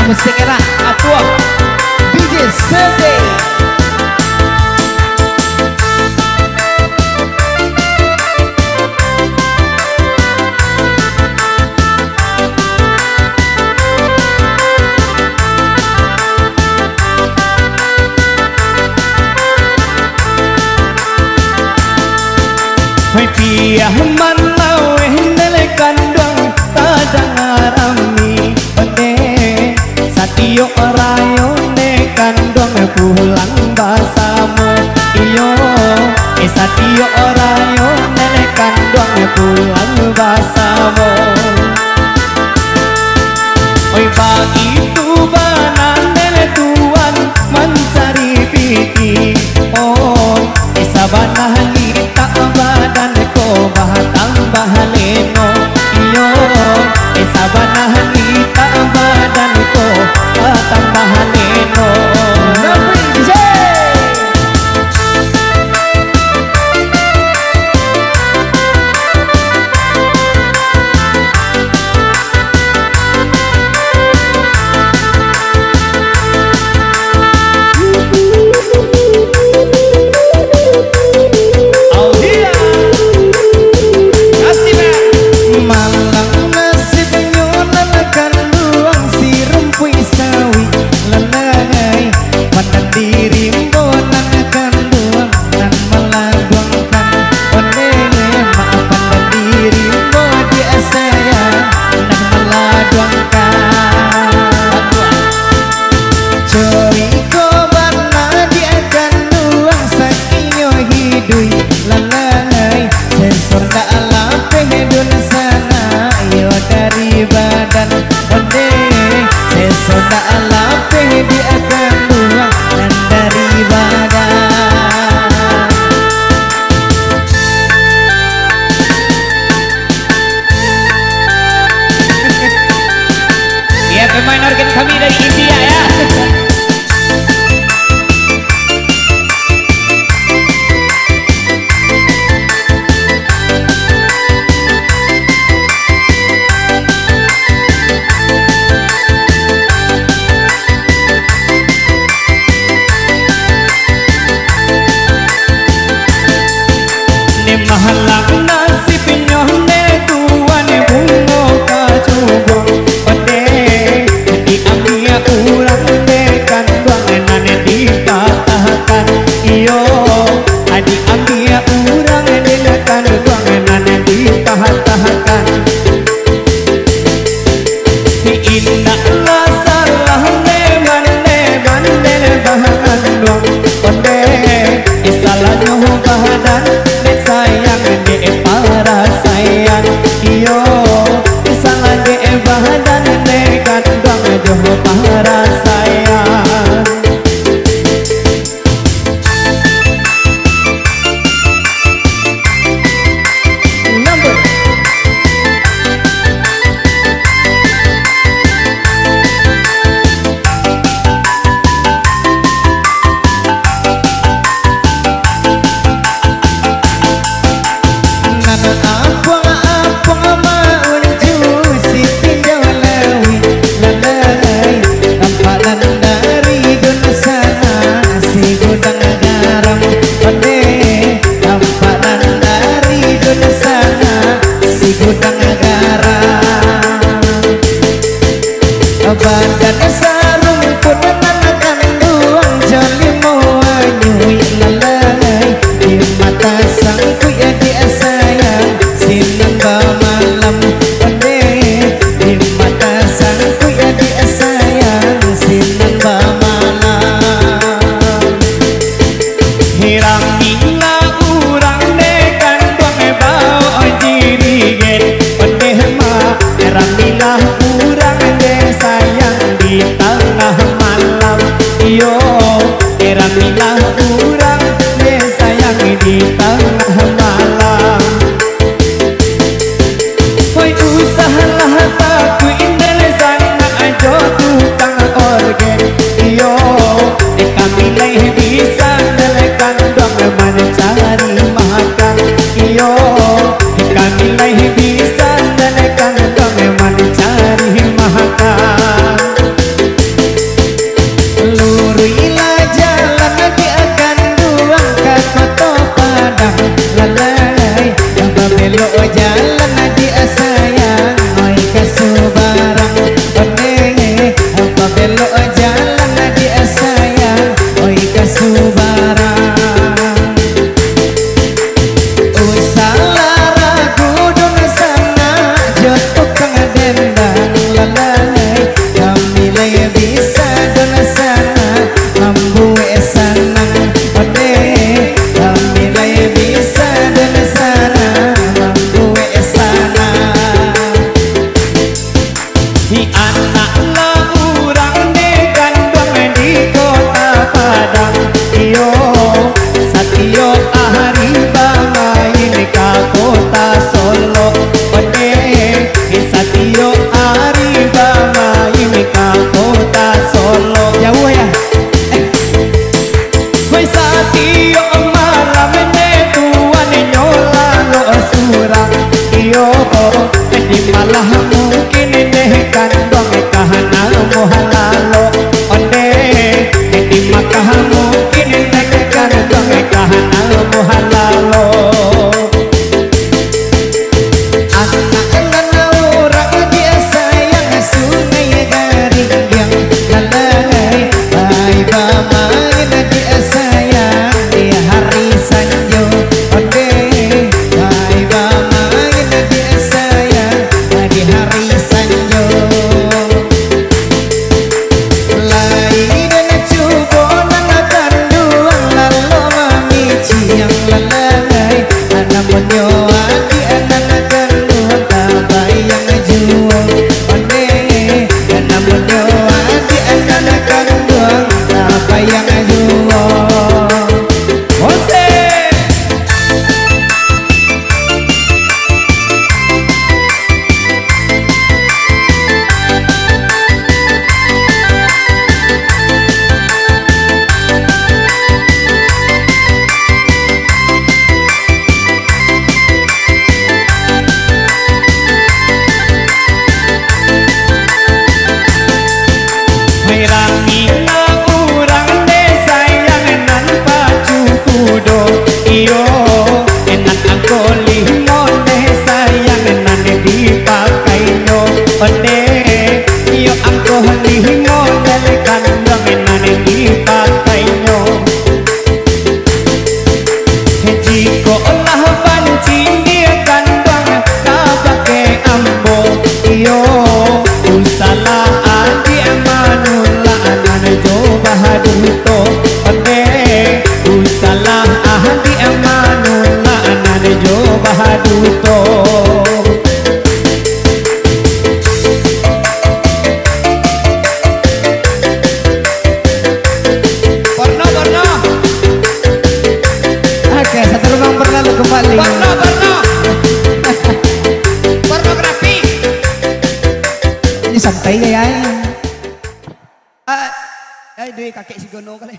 musik era atua DJ Sede. Hoy piah man lawe nele kandang tadang arami onde satio rayo ne kandang pulang basamu iyo satio rayo nele kandang pulang basamu hoy bagi tubanan nele tuan mencari piti oh sabanah kita badan ko bahatang bahaleno iyo sabanah kita badan ko bahatang bahaleno pemain organ kami dari India ya. Ne mahalang nasib nyohne tuan bungo kacubong urang dekan duangan dikatakan iyo adi ambia urang dekan duangan dikatakan indah salah neman bahan duang onde isalah nyoh bahadan dek sayang dek para sayang iyo isalah dek bahadan dekan duang joh para sayang number nana apa maun jusi tinjau lewi lalai tampalan dari dun sana si gudang garam onde tampalan dari dun sana si gudang garam badan sarung pun nanakan duang jali mau nyui lalai di mata sangku ya di sayang sinan malam onde di mata sangku ya di sayang sinan malam hirang gila urang dekan duang bau dirigen onde ma hirang gila urang de sayang di tengah malam iyo hirang gila urang de sayang di tengah malam hoy usahalah taku indel sana ajo tukang organ iyo kami leh bisa nelekan dong mencari makan iyo kami leh bisa nelekan dong mencari makan iyo malam ne tuan nyola lo surang iyo di malah mungkin deh kandong kahana muhalalo onde di makah mungkin deh kandong kahana muhalalo anak orang dia sayang sungai garing yang lalai baik bamain dia sayang di hari sanjo onde baik bamain dia sayang di hari sanjo lain dan cubo nana tanduan lalu mami ciang lalai anak menyoa di anak tanduan tabayang jual onde anak menyoa di anak tanduan tabayang jual Jose Ramina urang desa yang nan pacu kudo iyo enak aku limon desa yang nan dipakai no onde iyo aku limon dari kandang nan dipakai no jiko olah pancing dia kandang kabake ambo iyo usalah adi amanula anan coba haduto onde usalah adi amanula anan coba haduto Porno Oke, satu lubang berlalu kembali. pornografi Ini santai ya. Ay, duit kakek si Gono kali.